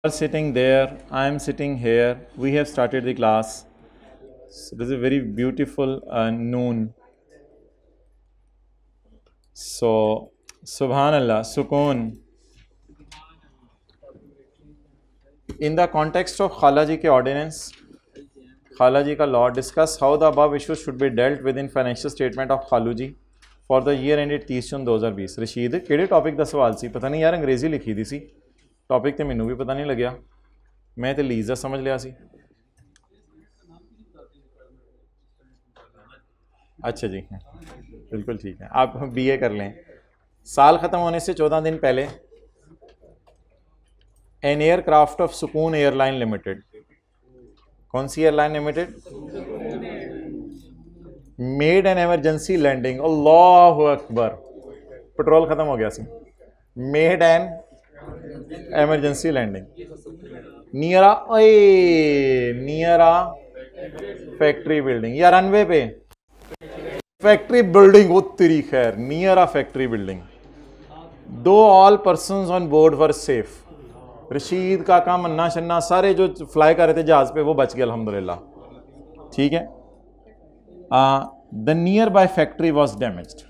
Are sitting there, I am sitting here. We have started the class. So this is a very beautiful noon. So, Subhanallah, Sukoon. In the context of Khalaji ke ordinance, Khalaji ka law, discuss how the above issues should be dealt with in financial statement of Khaluji for the year ended 30 June 2020. Rashid किहड़े topic ਦਾ ਸਵਾਲ ਸੀ ਪਤਾ ਨਹੀਂ ਯਾਰ ਅੰਗਰੇਜ਼ੀ ਲਿਖੀ ਦੀ ਸੀ topic ਤੇ ਮੈਨੂੰ ਵੀ ਪਤਾ ਨਹੀਂ ਲੱਗਿਆ मैं तो लीज समझ लिया सी अच्छा जी बिल्कुल ठीक है आप बीए कर लें साल ख़त्म होने से 14 दिन पहले एन एयरक्राफ्ट ऑफ सुकून एयरलाइन लिमिटेड कौन सी airline limited made an emergency landing अल्लाह अकबर पेट्रोल ख़त्म हो गया she made an emergency landing near factory building या रनवे पे फैक्ट्री बिल्डिंग वो तेरी खैर नियर फैक्ट्री बिल्डिंग दो all persons on board were safe रशीद काका मन्ना शन्ना सारे जो फ्लाई कर रहे थे जहाज पे वो बच गए अल्हम्दुलिल्लाह ठीक है the near by factory was damaged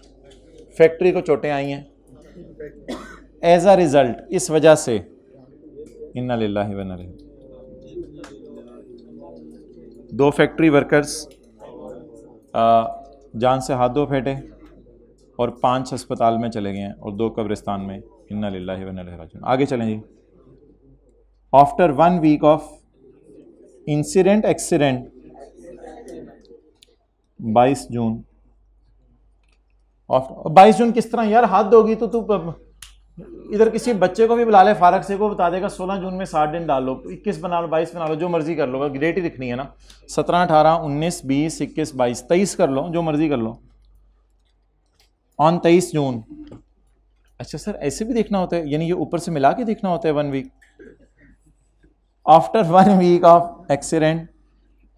factory को चोटें आई हैं एज अ रिजल्ट इस वजह से इन्ना लिल्लाहि व इन्ना इलैहि दो फैक्ट्री वर्कर्स जान से हाथ धो फेंटे और 5 अस्पताल में चले गए हैं और 2 कब्रिस्तान में इन्ना लिल्लाहि व इन्ना इलैहि राजिऊन आगे चलें जी after 1 week of incident accident 22 June 22 June किस तरह यार हाथ धोगी तो तू इधर किसी बच्चे को भी बुला ले फारक से को बता देगा 16 जून में 60 दिन डाल लो 21 बना लो 22 बना लो जो मर्जी कर लो डेट ही दिखनी है ना 17 18 19 20 21 22 23 कर लो जो मर्जी कर लो ऑन 23 जून अच्छा सर ऐसे भी देखना होता है यानी ये ऊपर से मिला के देखना होता है 1 week after 1 week of accident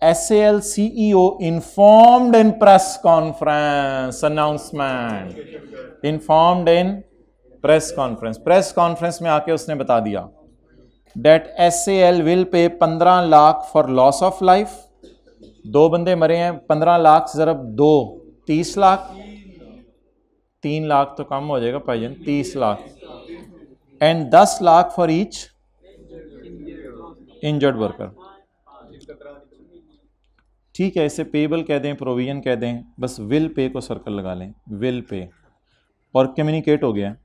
SAL CEO informed in press conference announcement informed in press conference में आके उसने बता दिया date SAL will pay 15 lakh for loss of life 2 बंदे मरे हैं 15 लाख ज़रब 2 30 लाख 3 लाख तो कम हो जाएगा भाईजान 30 lakh and 10 lakh for each injured worker ठीक है इसे पेबल कह दें प्रोविजन कह दें बस विल पे को सर्कल लगा लें विल पे और कम्युनिकेट हो गया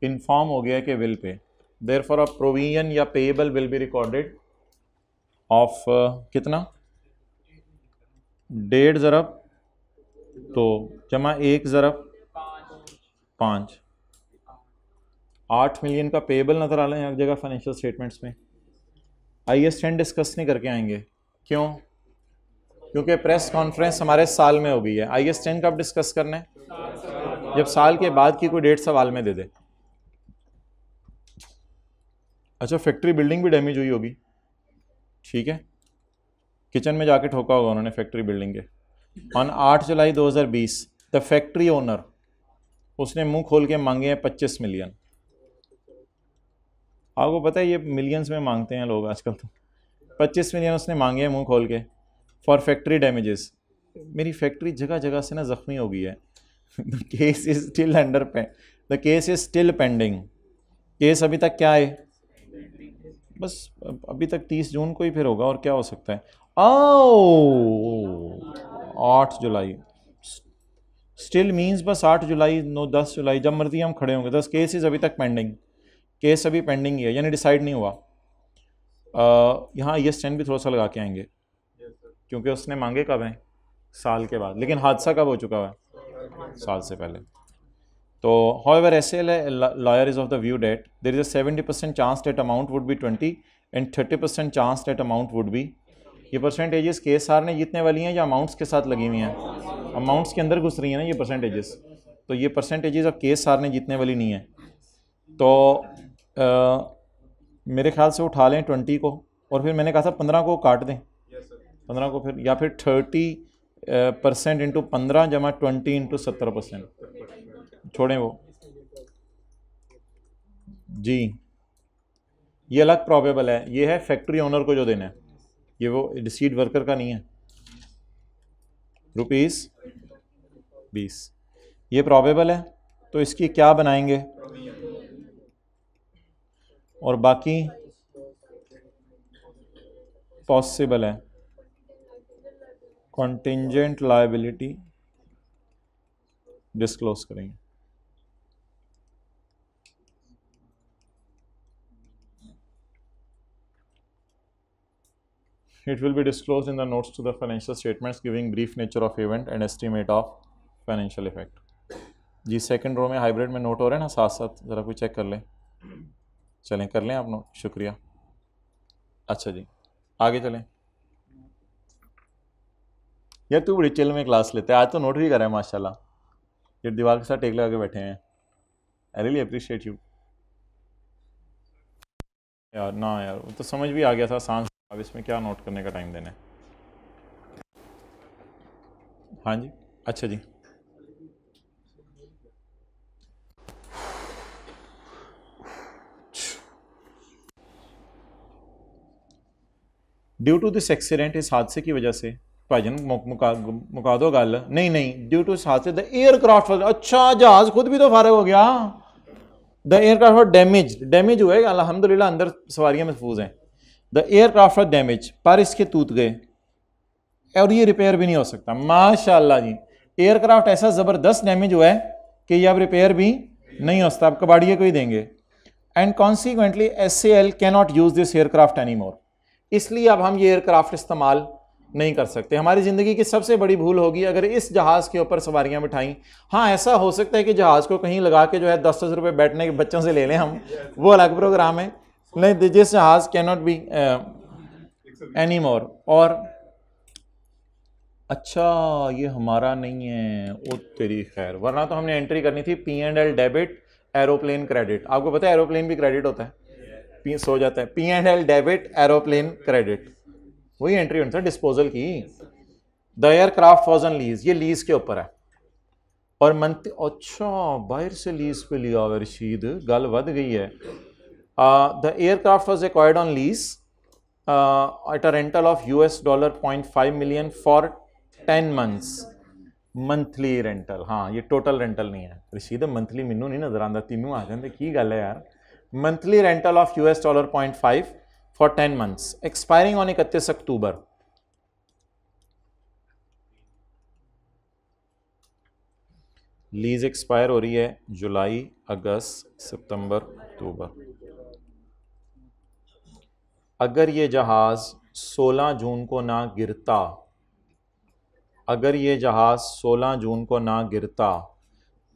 इन्फॉर्म हो गया कि will pay therefore a provision या payable will be recorded of कितना 1.5 ज़रब तो जमा 1 ज़रब 5 8 मिलियन का पेएबल नजर आ रहा है हर जगह फाइनेंशियल स्टेटमेंट्स में IAS 10 डिस्कस नहीं करके आएंगे क्यों क्योंकि प्रेस कॉन्फ्रेंस हमारे साल में हो गई है IAS 10 कब डिस्कस करना है जब साल के बाद की कोई डेट सवाल में दे दे अच्छा फैक्ट्री बिल्डिंग भी डैमेज हुई होगी ठीक है किचन में जाके ठोका होगा उन्होंने फैक्ट्री बिल्डिंग के on 8 July 2020 the factory owner उसने मुंह खोल के मांगे हैं 25 मिलियन आपको पता है ये मिलियंस में मांगते हैं लोग आजकल तो 25 मिलियन उसने मांगे हैं मुंह खोल के फॉर फैक्ट्री डैमेजेस मेरी फैक्ट्री जगह जगह से ना जख्मी हो गई है the case is still under the case is still pending case अभी तक क्या है बस अभी तक 30 जून को ही फिर होगा और क्या हो सकता है 8 जुलाई स्टिल मींस बस 8 जुलाई 10 जुलाई जब मर्जी हम खड़े होंगे 10 केसेस अभी तक पेंडिंग केस अभी पेंडिंग ही है यानी डिसाइड नहीं हुआ यहाँ IAS 10 भी थोड़ा सा लगा के आएंगे क्योंकि उसने मांगे कब हैं साल के बाद लेकिन हादसा कब हो चुका है साल से पहले तो however SAL lawyer is of the view that there is a 70% chance that amount would be 20 and 30% chance that amount would be ये परसेंटेजेस KSR ने जीतने वाली हैं या अमाउंट्स के साथ लगी हुई हैं अमाउंट्स के अंदर घुस रही हैं ना ये परसेंटेजेस तो ये परसेंटेजेस अब KSR ने जीतने वाली नहीं है तो मेरे ख्याल से उठा लें 20 को और फिर मैंने कहा था 15 को काट दें 15 को फिर या फिर 30% इंटू 15 जमा 20 इंटू 70% छोड़ें वो जी ये अलग प्रोबेबल है, ये है फैक्ट्री ओनर को जो देना है, ये वो डिसीड वर्कर का नहीं है। ₹20, ये प्रोबेबल है तो इसकी क्या बनाएंगे, और बाकी पॉसिबल है, कॉन्टिंजेंट लायबिलिटी डिस्क्लोज करेंगे। It will be disclosed in the notes to the financial statements giving brief nature of event and estimate of financial effect। जी सेकंड रो में हाइब्रिड में नोट हो रहे हैं ना साथ साथ, ज़रा कोई चेक कर लें। चलें कर लें आप नोट, शुक्रिया। अच्छा जी आगे चलें। यार तू बड़ी चिल में क्लास लेते हैं, आज तो नोट भी कर रहे हैं माशाल्लाह, ये दीवार के साथ टेक लगा के बैठे हैं। आई रियली अप्रिशिएट यू यार। ना यार वो तो समझ भी आ गया था सांस, अब इसमें क्या नोट करने का टाइम देना है। हाँ जी अच्छा जी। ड्यू टू दिस एक्सीडेंट, इस हादसे की वजह से भाईजन मुका दो गल। नहीं ड्यू टू इस हादसे द एयरक्राफ्ट, अच्छा जहाज खुद भी तो फारग हो गया। द एयरक्राफ्ट डैमेज हुए, अल्हम्दुलिल्लाह अंदर सवारियां महफूज हैं। द एयरक्राफ्ट डैमेज, पर इसके टूट गए और ये रिपेयर भी नहीं हो सकता। माशाल्लाह जी, एयरक्राफ्ट ऐसा ज़बरदस्त डैमेज हुआ है कि ये अब रिपेयर भी नहीं हो सकता, अब कबाड़िए को ही देंगे। And consequently SAL can not use this aircraft any more, इसलिए अब हम ये एयरक्राफ्ट इस्तेमाल नहीं कर सकते। हमारी ज़िंदगी की सबसे बड़ी भूल होगी अगर इस जहाज़ के ऊपर सवारियां बिठाई। हाँ ऐसा हो सकता है कि जहाज़ को कहीं लगा के जो है 10-10 रुपये बैठने के बच्चों से ले लें हम, वो अलग प्रोग्राम है। नहीं दिस जहाज़ can not be any more. और अच्छा ये हमारा नहीं है, ओ तेरी खैर, वरना तो हमने एंट्री करनी थी P&L डेबिट एरोप्लेन क्रेडिट। आपको पता है एरोप्लेन भी क्रेडिट होता है, सो जाता है P&L डेबिट एरोप्लेन क्रेडिट, वही एंट्री होनी था डिस्पोजल की। The aircraft was on lease, ये लीज के ऊपर है। और मंथ, अच्छा बाहर से लीज पे लिया हुआ रशीद, गल वध गई है। The aircraft was acquired on lease at a rental of $0.5 million for 10 months। Monthly rental, हाँ ये टोटल रेंटल नहीं है रशीद, मंथली मैनू नहीं नजर आता, तीनों आ जाते की गल है यार। Monthly rental of $0.5 for 10 months expiring on 31 October. Lease expire हो रही है जुलाई, अगस्त, सितंबर, अक्टूबर। अगर ये जहाज 16 जून को ना गिरता, अगर ये जहाज 16 जून को ना गिरता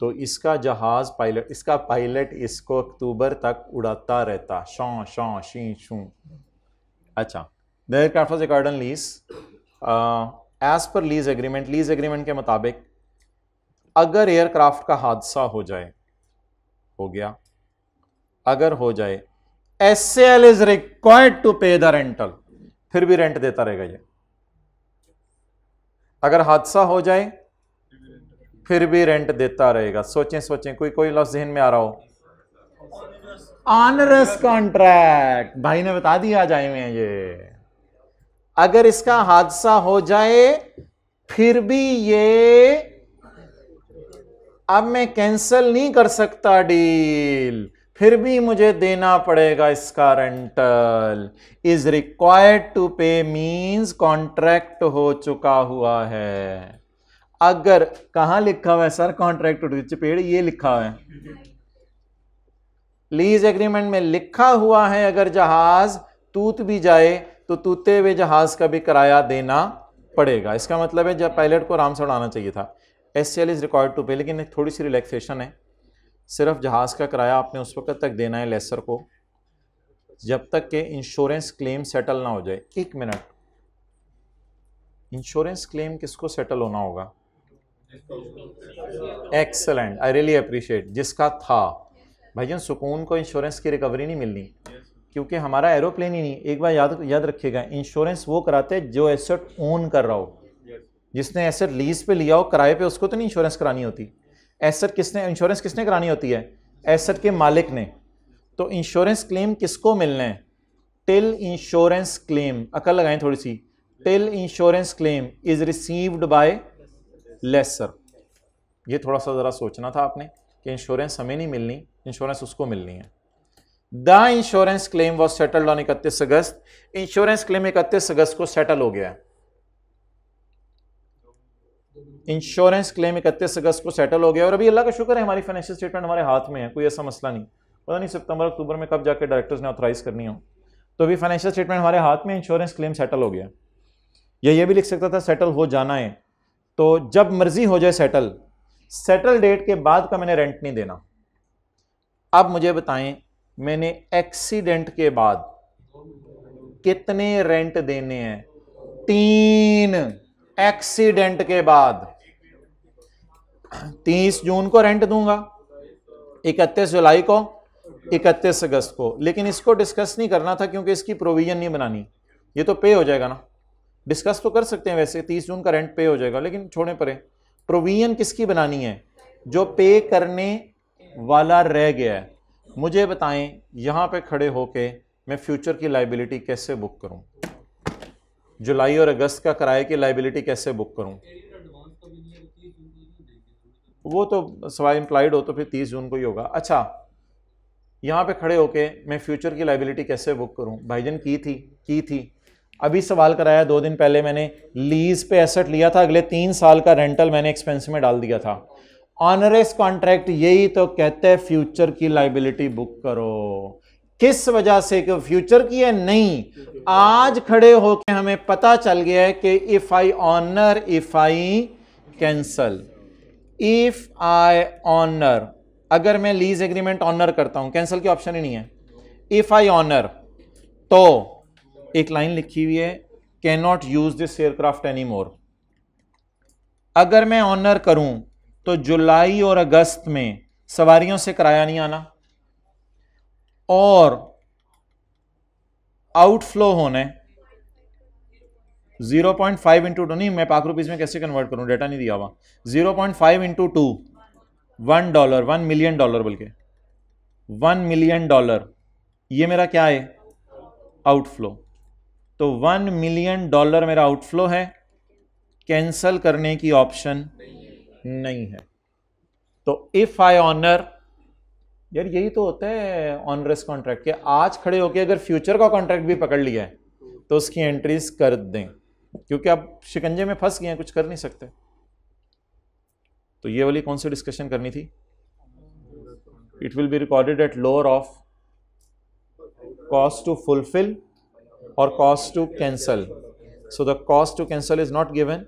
तो इसका जहाज पायलट, इसका पायलट इसको अक्टूबर तक उड़ाता रहता, शॉ शॉ शी शू। अच्छा the aircraft was acquired on lease as per lease agreement, lease agreement के मुताबिक अगर एयरक्राफ्ट का हादसा हो जाए, हो गया, अगर हो जाए, SAL इज रिक्वायर्ड टू पे द रेंटल, फिर भी रेंट देता रहेगा ये। अगर हादसा हो जाए फिर भी रेंट देता रहेगा। सोचें कोई लफ्ज जहन में आ रहा हो? ऑनरस कॉन्ट्रैक्ट, भाई ने बता दिया जाए में ये। अगर इसका हादसा हो जाए फिर भी ये, अब मैं कैंसिल नहीं कर सकता डील, फिर भी मुझे देना पड़ेगा इसका रेंटल। इज रिक्वायर्ड टू पे मींस कॉन्ट्रैक्ट हो चुका हुआ है। अगर कहां लिखा हुआ है सर कॉन्ट्रैक्ट चपेड़, ये लिखा हुआ है लीज एग्रीमेंट में लिखा हुआ है, अगर जहाज टूट भी जाए तो टूटे हुए जहाज का भी किराया देना पड़ेगा। इसका मतलब है जब पायलट को आराम से उड़ाना चाहिए था। SAL इज रिक्वायर्ड टू पे, लेकिन एक थोड़ी सी रिलैक्सेशन है, सिर्फ जहाज का किराया आपने उस वक्त तक देना है लेसर को जब तक के इंश्योरेंस क्लेम सेटल ना हो जाए। एक मिनट, इंश्योरेंस क्लेम किसको सेटल होना होगा? Excellent, I really appreciate. जिसका था भाईजान, सुकून को इंश्योरेंस की रिकवरी नहीं मिलनी, क्योंकि हमारा एरोप्लेन ही नहीं। एक बार याद रखिएगा, इंश्योरेंस वो कराते हैं जो एसेट ओन कर रहा हो। जिसने एसेट लीज पे लिया हो किराए पे, उसको तो नहीं इंश्योरेंस करानी होती। एसेट किसने, इंश्योरेंस किसने करानी होती है? एसेट के मालिक ने। तो इंश्योरेंस क्लेम किसको मिलना है? टिल इंश्योरेंस क्लेम, अकल लगाएं थोड़ी सी, till insurance claim is received by lessor. ये थोड़ा सा जरा सोचना था आपने कि इंश्योरेंस हमें नहीं मिलनी, इंश्योरेंस उसको मिलनी है। The insurance claim was settled on 31 August. Insurance claim 31 अगस्त को सेटल हो गया है। इंश्योरेंस क्लेम 31 अगस्त को सेटल हो गया और अभी अल्लाह का शुक्र है हमारी फाइनेंशियल स्टेटमेंट हमारे हाथ में है, कोई ऐसा मसला नहीं। पता नहीं सितंबर अक्टूबर में कब जाके डायरेक्टर्स ने ऑथराइज करनी हो, तो अभी फाइनेंशियल स्टेटमेंट हमारे हाथ में, इंश्योरेंस क्लेम सेटल हो गया। या ये भी लिख सकता था सेटल हो जाना है, तो जब मर्जी हो जाए सेटल, सेटल डेट के बाद का मैंने रेंट नहीं देना। अब मुझे बताएं मैंने एक्सीडेंट के बाद कितने रेंट देने हैं? 3। एक्सीडेंट के बाद 30 जून को रेंट दूंगा, 31 जुलाई को, 31 अगस्त को। लेकिन इसको डिस्कस नहीं करना था क्योंकि इसकी प्रोविजन नहीं बनानी, ये तो पे हो जाएगा ना। डिस्कस तो कर सकते हैं वैसे, 30 जून का रेंट पे हो जाएगा, लेकिन छोड़े परे। प्रोविजन किसकी बनानी है? जो पे करने वाला रह गया है। मुझे बताएं यहां पे खड़े होके मैं फ्यूचर की लाइबिलिटी कैसे बुक करूं? जुलाई और अगस्त का किराए की लाइबिलिटी कैसे बुक करूं? वो तो सवाल इम्प्लाइड हो तो फिर 30 जून को ही होगा। अच्छा, यहां पे खड़े होके मैं फ्यूचर की लाइबिलिटी कैसे बुक करूं? भाईजन की थी अभी सवाल कराया 2 दिन पहले, मैंने लीज पे एसेट लिया था, अगले 3 साल का रेंटल मैंने एक्सपेंस में डाल दिया था। ऑनरेस कॉन्ट्रैक्ट यही तो कहते हैं फ्यूचर की लाइबिलिटी बुक करो। किस वजह से? कि फ्यूचर की है नहीं, आज खड़े होके हमें पता चल गया है कि if I honour, if I cancel, if I honour, अगर मैं लीज एग्रीमेंट ऑनर करता हूं, कैंसिल की ऑप्शन ही नहीं है। इफ आई ऑनर, तो एक लाइन लिखी हुई है, can not use this aircraft any more. अगर मैं ऑनर करूं तो जुलाई और अगस्त में सवारियों से किराया नहीं आना और आउटफ्लो होना है 0.5 इंटू 2, नहीं मैं पाक रुपीज में कैसे कन्वर्ट करूं, डेटा नहीं दिया हुआ। 0.5 इंटू 2, $1, $1 मिलियन, बल्कि $1 मिलियन, ये मेरा क्या है? आउटफ्लो। तो $1 मिलियन मेरा आउटफ्लो है, कैंसल करने की ऑप्शन नहीं है। तो इफ आई ऑनर, यार यही तो होता है ऑनरेस कॉन्ट्रैक्ट के, आज खड़े होके अगर फ्यूचर का कॉन्ट्रैक्ट भी पकड़ लिया है तो उसकी एंट्रीज कर दें, क्योंकि अब शिकंजे में फंस गए हैं, कुछ कर नहीं सकते। तो ये वाली कौन सी डिस्कशन करनी थी? It will be recorded at lower of cost to fulfil or cost to cancel. So the cost to cancel is not given,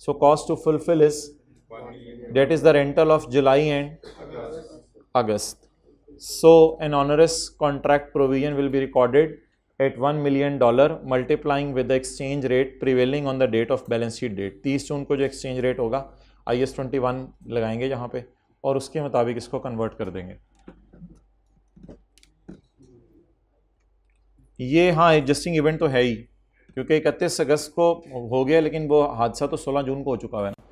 so cost to fulfill is, that is the rental of July and August. So an onerous contract provision will be recorded at $1 million multiplying with the exchange rate prevailing on the date of balance sheet date. 30 जून को जो exchange rate होगा IS 21 लगाएंगे यहाँ पे और उसके मुताबिक इसको कन्वर्ट कर देंगे। ये हाँ एडजस्टिंग इवेंट तो है ही, क्योंकि 31 अगस्त को हो गया, लेकिन वो हादसा तो 16 जून को हो चुका है ना।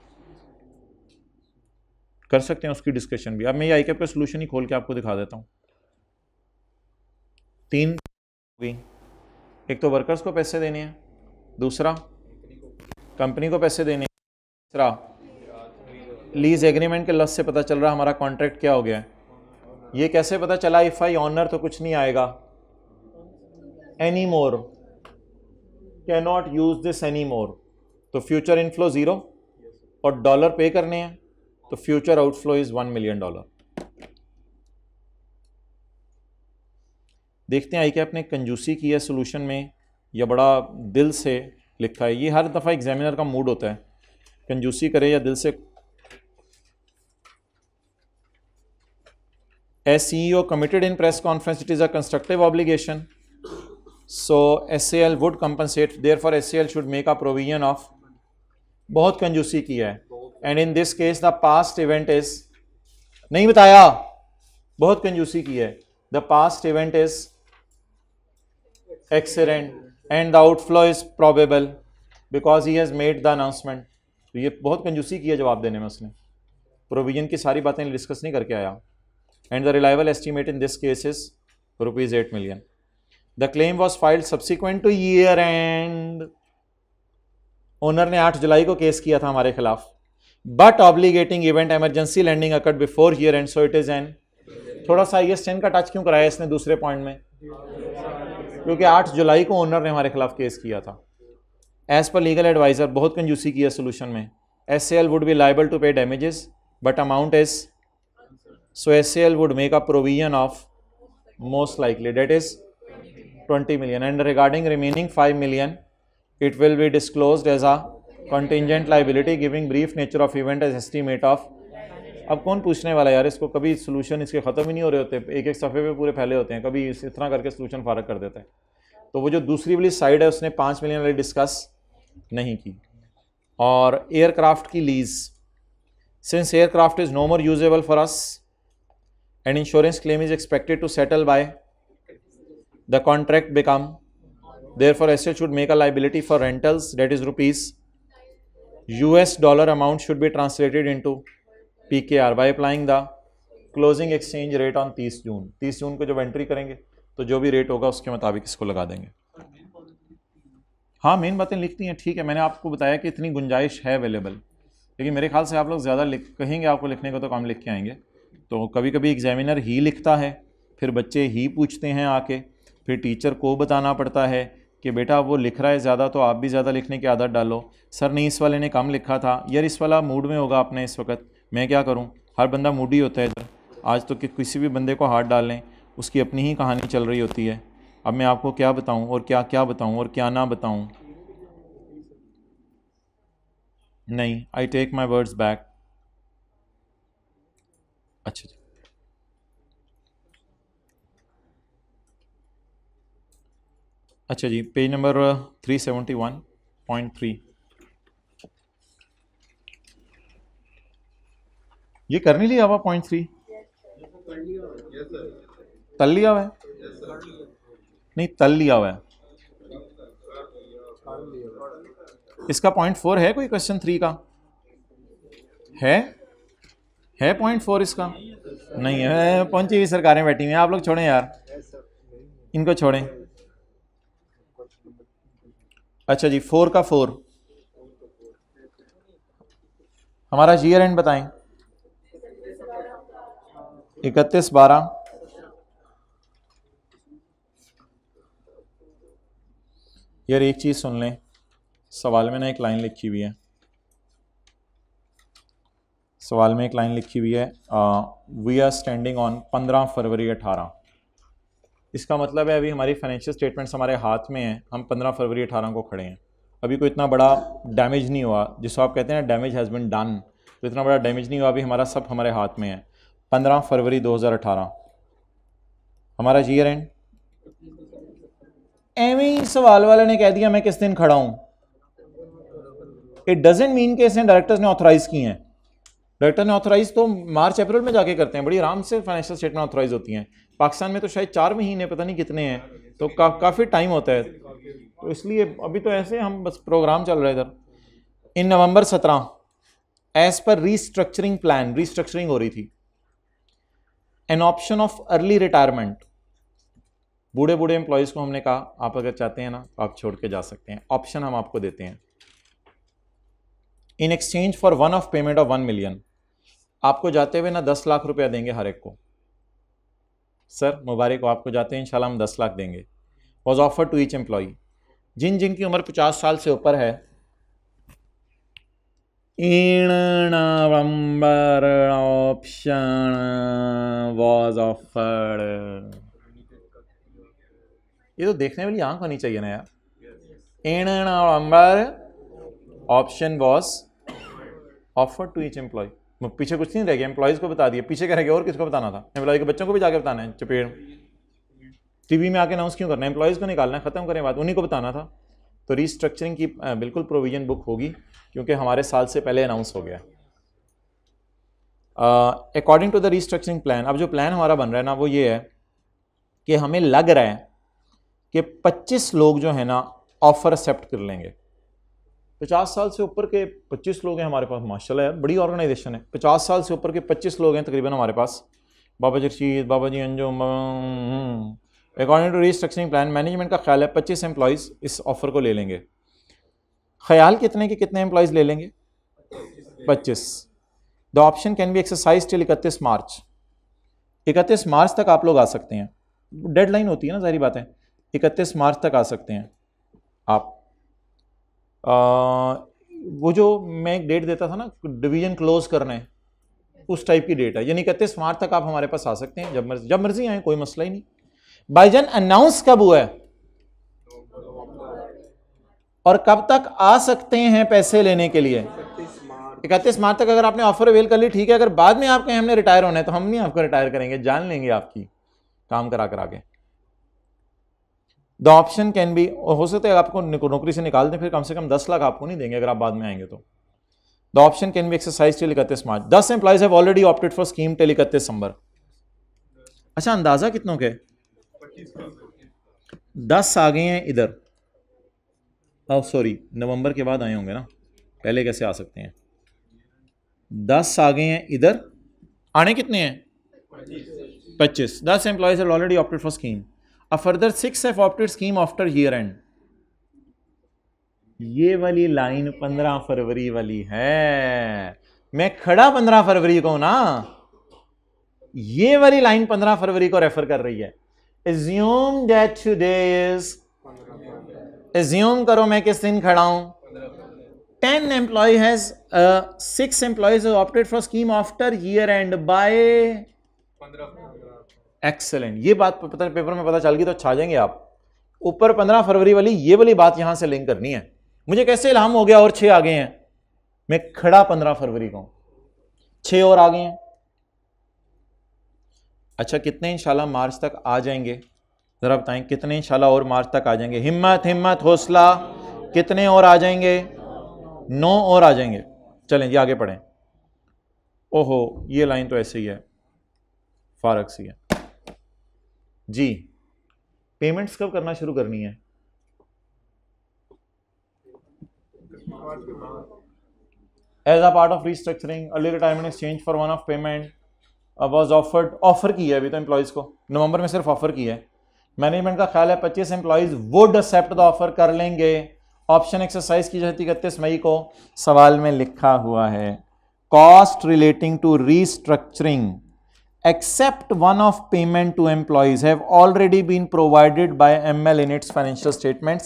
कर सकते हैं उसकी डिस्कशन भी। अब मैं ये आईकैप का सोल्यूशन ही खोल के आपको दिखा देता हूँ। 3 होगी, एक तो वर्कर्स को पैसे देने हैं, दूसरा कंपनी को पैसे देने हैं, तीसरा लीज एग्रीमेंट के लफ्ज़ से पता चल रहा हमारा कॉन्ट्रैक्ट क्या हो गया है। ये कैसे पता चला? इफ आई ऑनर तो कुछ नहीं आएगा, any more, can not use this any more, तो फ्यूचर इनफ्लो 0 और डॉलर पे करने हैं, तो फ्यूचर आउटफ्लो इज $1 मिलियन। देखते हैं आईकैप ने कंजूसी की है सोल्यूशन में या बड़ा दिल से लिखा है। ये हर दफ़ा एग्जामिनर का मूड होता है, कंजूसी करे या दिल से। S CEO committed in press conference it is a constructive obligation, so SAL would compensate, therefore SAL should make a provision of, बहुत कंजूसी किया है, and in this case the past event is, नहीं बताया, बहुत कंजूसी की है, the past event is accident and the outflow is probable because he has made the announcement। तो ये बहुत कंजूसी की है जवाब देने में उसने, प्रोविजन की सारी बातें डिस्कस नहीं करके आया। And the reliable estimate in this case is ₹8 million. The claim was filed subsequent to year end. Owner ने 8 जुलाई को केस किया था हमारे खिलाफ. But obligating event emergency landing occurred before year end, so it is an. थोड़ा सा IAS 10 का टच क्यों कराया इसने दूसरे पॉइंट में? क्योंकि 8 जुलाई को ओनर ने हमारे खिलाफ केस किया था. एज पर लीगल एडवाइजर, बहुत कंजूसी की है सोल्यूशन में. SAL would be liable to pay damages, but amount is, so SAL would make a provision of most likely, that is 20 million, and regarding remaining 5 million, it will be disclosed as a contingent liability, giving brief nature of event as estimate of. अब कौन पूछने वाला यार इसको? कभी solution इसके ख़त्म ही नहीं हो रहे होते, एक एक सफ़े पे पूरे फैले होते हैं, कभी इस तरह करके सोल्यूशन फारग कर देता है. तो वो जो दूसरी वाली साइड है उसने 5 मिलियन वाली डिस्कस नहीं की. और एयरक्राफ्ट की lease, since aircraft is no more usable for us and insurance claim is expected to settle by the contract become, therefore asset should make a liability for rentals, that is $US amount should be translated into PKR by applying the closing exchange rate on 30 June. 30 जून को जब entry करेंगे तो जो भी rate होगा उसके मुताबिक इसको लगा देंगे. हाँ, मेन बातें लिखती हैं, ठीक है. मैंने आपको बताया कि इतनी गुंजाइश है अवेलेबल, लेकिन मेरे ख्याल से आप लोग ज़्यादा कहेंगे आपको लिखने को तो कम लिख के आएंगे. तो कभी कभी एग्जामिनर ही लिखता है, फिर बच्चे ही पूछते हैं आके, फिर टीचर को बताना पड़ता है कि बेटा वो लिख रहा है ज़्यादा तो आप भी ज़्यादा लिखने की आदत डालो. सर नहीं, इस वाले ने कम लिखा था. यार इस वाला मूड में होगा अपने इस वक्त, मैं क्या करूँ? हर बंदा मूडी होता है इधर. आज तो किसी भी बंदे को हाथ डाल लें उसकी अपनी ही कहानी चल रही होती है. अब मैं आपको क्या बताऊं और क्या क्या बताऊं और क्या ना बताऊं. नहीं, I take my words back. अच्छा जी, अच्छा जी, पेज नंबर 371.3. ये कर नहीं लिया हुआ 0.3? तल लिया हुआ है? नहीं, तल लिया हुआ है. इसका 0.4 है कोई क्वेश्चन 3 का? है 0.4 इसका? नहीं है. पहुंची हुई सरकारें बैठी हुई हैं, आप लोग छोड़ें यार, इनको छोड़ें. अच्छा जी, 4 का 4 हमारा ईयर एंड बताएं. 31/12. यार एक चीज़ सुन लें, सवाल में ना एक लाइन लिखी हुई है, सवाल में एक लाइन लिखी हुई है, वी आर स्टैंडिंग ऑन 15 फरवरी 18. इसका मतलब है अभी हमारी फाइनेंशियल स्टेटमेंट्स हमारे हाथ में हैं, हम 15 फरवरी 18 को खड़े हैं. अभी कोई इतना बड़ा डैमेज नहीं हुआ, जिसको आप कहते हैं ना डैमेज हैज़ बिन डन, तो इतना बड़ा डैमेज नहीं हुआ. अभी हमारा सब हमारे हाथ में है. 15 फरवरी 2018 हमारा ईयर एंड. एवं ही सवाल वाले ने कह दिया मैं किस दिन खड़ा हूं. इट डजेंट मीन कि इसने डायरेक्टर्स ने ऑथराइज की हैं. डायरेक्टर ने ऑथराइज तो मार्च अप्रैल में जाके करते हैं, बड़ी आराम से फाइनेंशियल स्टेटमेंट ऑथराइज होती हैं. पाकिस्तान में तो शायद 4 महीने पता नहीं कितने हैं, तो काफ़ी टाइम होता है. तो इसलिए अभी तो ऐसे हम बस प्रोग्राम चल रहा है इधर. In November 17 as per restructuring plan, restructuring हो रही थी. An option of early retirement, बूढ़े बूढ़े एम्प्लॉयज़ को हमने कहा आप अगर चाहते हैं ना तो आप छोड़ के जा सकते हैं, ऑप्शन हम आपको देते हैं. In exchange for one off payment of 1 million, आपको जाते हुए ना 10 लाख रुपया देंगे हर एक को. सर मुबारक हो आपको जाते हैं, इंशाल्लाह हम 10 लाख देंगे. Was offer to each employee. जिन जिनकी उम्र 50 साल से ऊपर है, in November option was offered. ये तो देखने वाली आंख होनी चाहिए ना यार. In November option was offered to each employee. पीछे कुछ नहीं रह गया, एम्प्लॉयज़ को बता दिया. पीछे क्या रह गया और किसको बताना था? एम्प्लॉय के बच्चों को भी जाके बताना है. चपेड़ टीवी में आके अनाउंस क्यों करना है? एम्प्लॉयज़ को निकालना है, ख़त्म करें बात, उन्हीं को बताना था. तो रीस्ट्रक्चरिंग की बिल्कुल प्रोविजन बुक होगी क्योंकि हमारे साल से पहले अनाउंस हो गया. According to the restructuring plan, अब जो प्लान हमारा बन रहा है ना वो ये है कि हमें लग रहा है कि 25 लोग जो है ना ऑफर एक्सेप्ट कर लेंगे. 50 साल से ऊपर के 25 लोग हैं हमारे पास, माशाल्लाह यार बड़ी ऑर्गेनाइजेशन है. 50 साल से ऊपर के 25 लोग हैं तकरीबन हमारे पास. Baba ji Rashid, Baba ji Anjum, according to restructuring plan management का ख्याल है 25 एम्प्लॉयज़ इस ऑफर को ले लेंगे। ख्याल कितने के कितने एम्प्लॉयज़ ले लेंगे? 25। The option can be exercise till 31 मार्च। 31 मार्च तक आप लोग आ सकते हैं, डेडलाइन होती है ना, सारी बातें। 31 मार्च तक आ सकते हैं आप। वो जो मैं एक डेट देता था ना, डिवीजन क्लोज करने, उस टाइप की डेट है, यानी 31 मार्च तक आप हमारे पास आ सकते हैं, जब मर्जी आए, कोई मसला ही नहीं। भाईजान अनाउंस कब हुआ है और कब तक आ सकते हैं पैसे लेने के लिए? 31 मार्च तक अगर आपने ऑफर अवेल कर ली, ठीक है। अगर बाद में आप कहें हमने रिटायर होना है, तो हम नहीं आपको रिटायर करेंगे, जान लेंगे आपकी काम करा करा के। द ऑप्शन कैन बी, हो सकता है आपको नौकरी से निकाल दें, फिर कम से कम 10 लाख आपको नहीं देंगे अगर आप बाद में आएंगे तो। The option can be exercise till 31 March. 10 employees have already opted for scheme till 31 दिसंबर। अच्छा, अंदाजा कितनों के? 10 आ गए हैं इधर, सॉरी नवंबर के बाद आए होंगे ना, पहले कैसे आ सकते हैं? 10 आ गए हैं इधर, आने कितने हैं? 25। 10 employees have already opted for scheme, a further 6 have opted scheme after year and. ये वाली लाइन 15 फरवरी वाली है, मैं खड़ा 15 फरवरी को ना, ये वाली लाइन 15 फरवरी को रेफर कर रही है। Assume that today is, assume करो मैं किस दिन खड़ा हूं। 10 employee has 6 employees opted for scheme after year end by excellent. ये बात पता पेपर में पता चल गई तो छा जाएंगे आप। ऊपर 15 फरवरी वाली ये वाली बात यहां से लिंक करनी है। मुझे कैसे इल्हाम हो गया और 6 आ गए हैं? मैं खड़ा 15 फरवरी को, 6 और आ गए हैं। अच्छा, कितने इंशाल्लाह मार्च तक आ जाएंगे? जरा बताएं कितने इंशाल्लाह और मार्च तक आ जाएंगे? हिम्मत हिम्मत हौसला, कितने और आ जाएंगे? 9 और आ जाएंगे। चलें जी आगे पढ़ें। ओहो, ये लाइन तो ऐसे ही है, फारक सी है जी। पेमेंट्स कब करना शुरू करनी है? As a part of restructuring early retirement exchange for one off payment was offered. Offer की है अभी तो एम्प्लॉयज़ को, नवंबर में सिर्फ ऑफर की है। मैनेजमेंट का ख्याल है 25 employees would accept the offer, कर लेंगे। ऑप्शन एक्सरसाइज की जाती 31 मई को। सवाल में लिखा हुआ है cost relating to restructuring except one of payment to employees have already been provided by ML in its financial statements।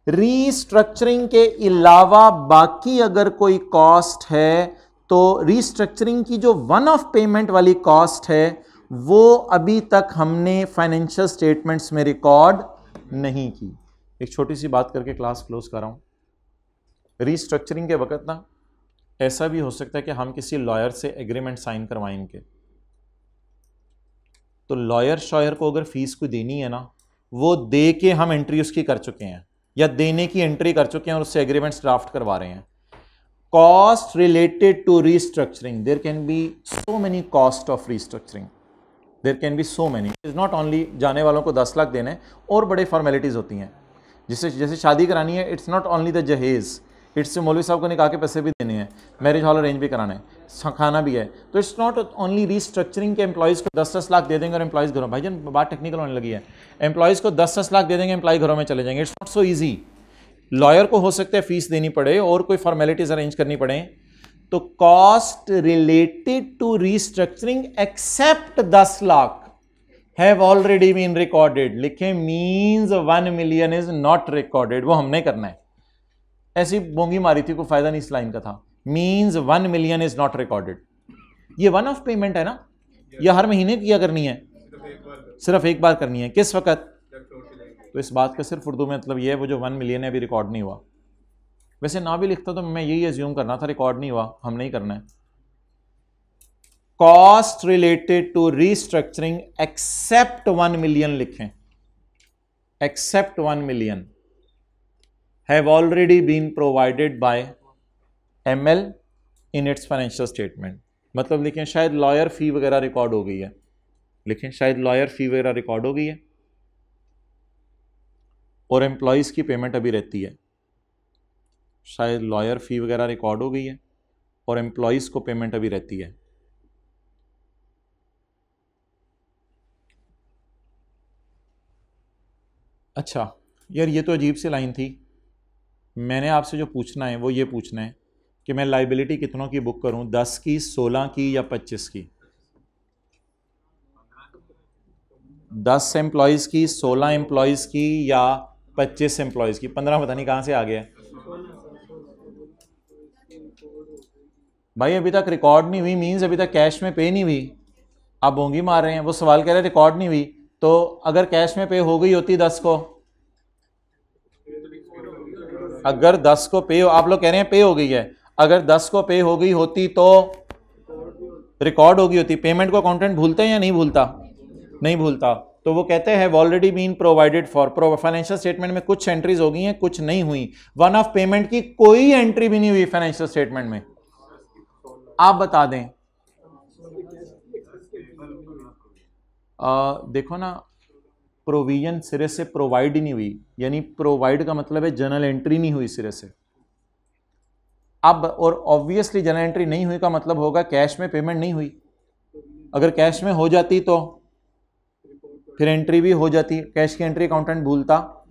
Restructuring के अलावा बाकी अगर कोई कॉस्ट है तो रीस्ट्रक्चरिंग की जो वन ऑफ पेमेंट वाली कॉस्ट है वो अभी तक हमने फाइनेंशियल स्टेटमेंट्स में रिकॉर्ड नहीं की। एक छोटी सी बात करके क्लास क्लोज कर रहा हूं। रीस्ट्रक्चरिंग के वक्त ना ऐसा भी हो सकता है कि हम किसी लॉयर से एग्रीमेंट साइन करवाएं इनके, तो लॉयर शॉयर को अगर फीस को देनी है ना, वो दे के हम एंट्री उसकी कर चुके हैं या देने की एंट्री कर चुके हैं और उससे एग्रीमेंट्स ड्राफ्ट करवा रहे हैं। Cost related to restructuring, there can be so many cost of restructuring, there can be so many. Is not only जाने वालों को 10 लाख देने, और बड़े फॉर्मेलिटीज होती हैं। जैसे शादी करानी है, इट्स नॉट ओनली द जहेज, इट्स मौलवी साहब को निकाह के पैसे भी देने हैं, मैरिज हॉल अरेंज भी कराना है, खाना भी है। तो इट्स नॉट ओनली रीस्ट्रक्चरिंग के एम्प्लॉयज़ को 10-10 लाख दे देंगे और एम्प्लॉयज़ घरों, भाईजान बात टेक्निकल होने लगी है, एम्प्लॉयज़ को 10-10 लाख दे देंगे, एम्प्लॉय घरों में चले जाएंगे। It's not so easy. Lawyer को हो सकता है फीस देनी पड़े और कोई फॉर्मेलिटीज अरेंज करनी पड़े। तो cost related to restructuring except 10 lakh have already been recorded, लिखे means 1 million is not recorded. वो हमने करना है, ऐसी बोंगी मारी थी, कोई फायदा नहीं इस लाइन का था। Means 1 million is not recorded. ये वन ऑफ पेमेंट है ना, ये हर महीने किया करनी है, सिर्फ एक बार करनी है। किस वक्त? तो इस बात का सिर्फ उर्दू में मतलब ये है, वो जो 1 मिलियन है अभी रिकॉर्ड नहीं हुआ। वैसे ना भी लिखता तो मैं यही एज्यूम करना था, रिकॉर्ड नहीं हुआ, हम नहीं करना है। Cost related to restructuring except 1 million लिखें, except 1 million have already been provided by ML in its financial statement। मतलब लिखें शायद लॉयर फी वगैरह रिकॉर्ड हो गई है, लिखें शायद लॉयर फी वगैरह रिकॉर्ड हो गई है और एम्प्लॉयज़ की पेमेंट अभी रहती है। शायद लॉयर फी वगैरह रिकॉर्ड हो गई है और एम्प्लॉयज़ को पेमेंट अभी रहती है। अच्छा यार ये तो अजीब सी लाइन थी। मैंने आपसे जो पूछना है वो ये पूछना है कि मैं लाइबिलिटी कितनों की बुक करूं, 10 की, 16 की या 25 की? 10 एम्प्लॉयज़ की, 16 एम्प्लॉयज़ की या 25 एम्प्लॉयज़ की? 15 पता नहीं कहाँ से आ गया भाई। अभी तक रिकॉर्ड नहीं हुई मीन्स अभी तक कैश में पे नहीं हुई। आप बोंगी मार रहे हैं। वो सवाल कह रहे रिकॉर्ड नहीं हुई, तो अगर कैश में पे हो गई होती 10 को, अगर 10 को पे, आप लोग कह रहे हैं पे हो गई है, अगर 10 को पे हो गई होती तो रिकॉर्ड हो गई होती। पेमेंट को अकाउंटेंट भूलते हैं या नहीं भूलता? नहीं भूलता। तो वो कहते हैं already been provided for. Financial statement में कुछ एंट्रीज हो गई हैं, कुछ नहीं हुई। वन ऑफ पेमेंट की कोई एंट्री भी नहीं हुई फाइनेंशियल स्टेटमेंट में। आप बता दें। देखो ना, प्रोविजन सिरे से प्रोवाइड ही नहीं हुई, यानी प्रोवाइड का मतलब है जर्नल एंट्री नहीं हुई सिरे से। अब और ऑब्वियसली जर्नल एंट्री नहीं हुई का मतलब होगा कैश में पेमेंट नहीं हुई। अगर कैश में हो जाती तो फिर एंट्री भी हो जाती, कैश की एंट्री अकाउंटेंट भूलता।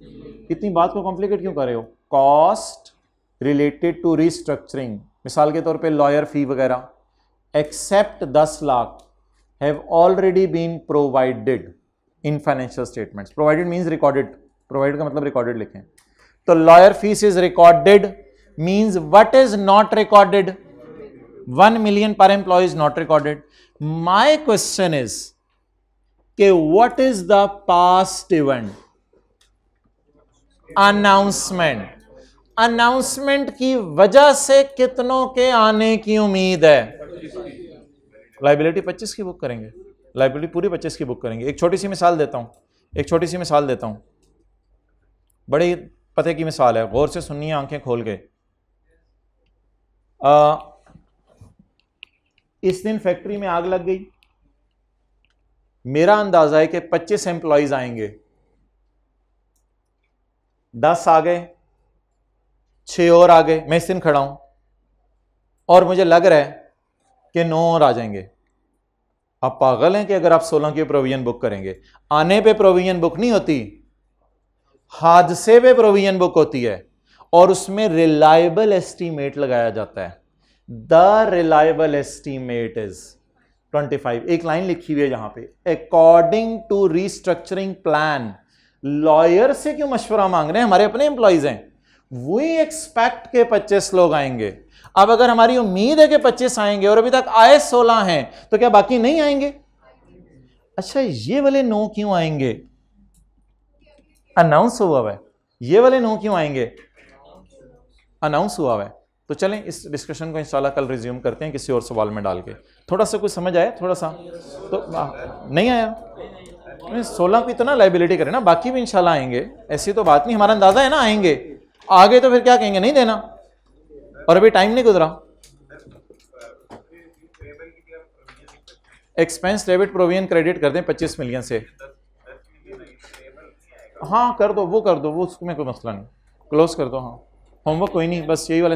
इतनी बात को कॉम्प्लिकेट क्यों कर रहे हो? कॉस्ट रिलेटेड टू रिस्ट्रक्चरिंग, मिसाल के तौर पे लॉयर फी वगैरह, except 10 lakh have already been provided in financial statements. Provided means recorded, provide का मतलब रिकॉर्डेड लिखें। तो lawyer fees is recorded means what is not recorded? 1 million per employee is not recorded. My question is कि what is the past event? Announcement. Announcement की वजह से कितनों के आने की उम्मीद है? लाइबिलिटी 25 की बुक करेंगे, लाइबिलिटी पूरी 25 की बुक करेंगे। एक छोटी सी मिसाल देता हूं, एक छोटी सी मिसाल देता हूं, बड़ी पते की मिसाल है, गौर से सुनिए आंखें खोल के। इस दिन फैक्ट्री में आग लग गई। मेरा अंदाजा है कि 25 एम्प्लॉइज आएंगे, 10 आ गए, 6 और आ गए, मैं इस दिन खड़ा हूं और मुझे लग रहा है कि 9 और आ जाएंगे। आप पागल हैं कि अगर आप 16 की प्रोविजन बुक करेंगे? आने पे प्रोविजन बुक नहीं होती, हादसे पे प्रोविजन बुक होती है और उसमें रिलायबल एस्टीमेट लगाया जाता है। The reliable estimate is 25। एक लाइन लिखी हुई है यहां पे, according to restructuring plan. Lawyer से क्यों मशवरा मांग रहे हैं? हमारे अपने एम्प्लॉइज हैं। वी एक्सपेक्ट के 25 लोग आएंगे। अब अगर हमारी उम्मीद है कि 25 आएंगे और अभी तक आए 16 हैं, तो क्या बाकी नहीं आएंगे? अच्छा, ये वाले 9 क्यों आएंगे? अनाउंस हुआ हुआ है। ये वाले 9 क्यों आएंगे? अनाउंस हुआ हुआ है। तो चलें इस डिस्कशन को इंशाल्लाह कल रिज्यूम करते हैं किसी और सवाल में डाल के। थोड़ा सा कुछ समझ आया? थोड़ा सा तो नहीं आया? 16 को इतना लाइबिलिटी करें ना, बाकी भी इंशाल्लाह आएंगे, ऐसी तो बात नहीं। हमारा अंदाजा है ना आएंगे। आगे तो फिर क्या कहेंगे, नहीं देना, और अभी टाइम नहीं गुजरा। एक्सपेंस डेबिट प्रोविजन क्रेडिट कर दें 25 मिलियन से। हाँ कर दो, वो कर दो, वो उसमें कोई मसला नहीं, क्लोज कर दो। हाँ होमवर्क कोई नहीं, बस यही वाले